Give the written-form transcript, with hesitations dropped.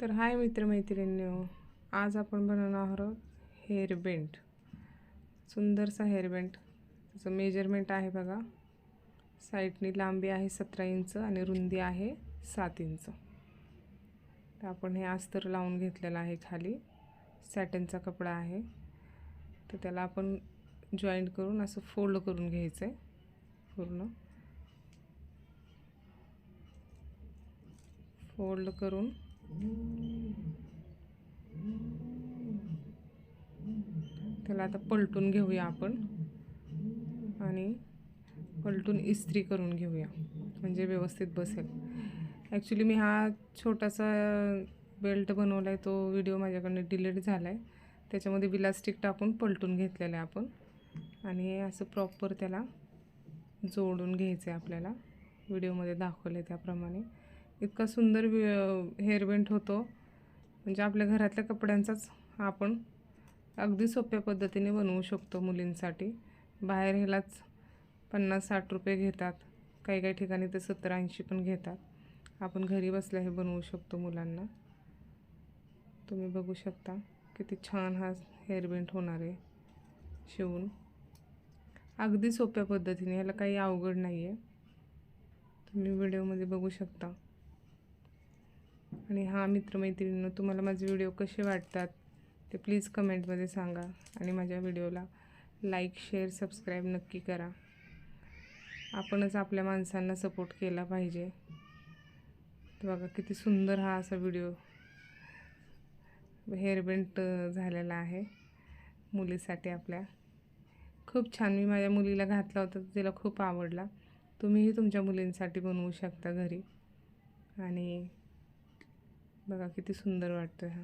तर हाय मित्रमैत्रिणींनो, आज आपण बनवणार आहोत हेअरबँड. सुंदरसा हेअरबँड. त्याचं मेजरमेंट आहे बघा. साईडनी लांबी आहे 17 इंच आणि रुंदी आहे 7 इंच. तर आपण हे अस्तर लावून घेतलेलं आहे. खाली सॅटिनचा कपडा आहे. तर त्याला आपण जॉईंट करून असं फोल्ड करून घ्यायचं आहे. पूर्ण फोल्ड करून त्याला आता पलटून घेऊया आपण आणि पलटून इस्त्री करून घेऊया म्हणजे व्यवस्थित बसेल. ॲक्च्युली मी हा छोटासा बेल्ट बनवला आहे, तो व्हिडिओ माझ्याकडनं डिलीट झाला आहे. त्याच्यामध्ये इलास्टिक टाकून पलटून घेतलेलं आहे आपण आणि हे असं प्रॉपर त्याला जोडून घ्यायचं आहे आपल्याला. व्हिडिओमध्ये दाखवलं आहे त्याप्रमाणे. इतका सुंदर हेअरबँड होतो म्हणजे आपल्या घरातल्या कपड्यांचाच आपण अगदी सोप्या पद्धतीने बनवू शकतो मुलींसाठी. बाहेर ह्यालाच 50-60 रुपये घेतात, काही काही ठिकाणी तर 70-80 पण घेतात. आपण घरी बसल्या हे बनवू शकतो मुलांना. तुम्ही बघू शकता किती छान हा हेअरबँड होणार आहे शिवून. अगदी सोप्या पद्धतीने, ह्याला काही अवघड नाही आहे. तुम्ही व्हिडिओमध्ये बघू शकता. आणि हा मित्रमैत्रिणींनो, तुम्हाला माझे व्हिडिओ कसे वाटतात ते प्लीज कमेंटमध्ये सांगा आणि माझ्या व्हिडिओला लाईक, शेअर, सबस्क्राईब नक्की करा. आपणच आपल्या माणसांना सपोर्ट केला पाहिजे. तर बघा किती सुंदर हा असा व्हिडिओ हेअरबँड झालेला आहे मुलीसाठी आपल्या. खूप छान. मी माझ्या मुलीला घातला होता, तिला खूप आवडला. तुम्हीही तुमच्या मुलींसाठी बनवू शकता घरी. आणि बघा किती सुंदर वाटतो हा.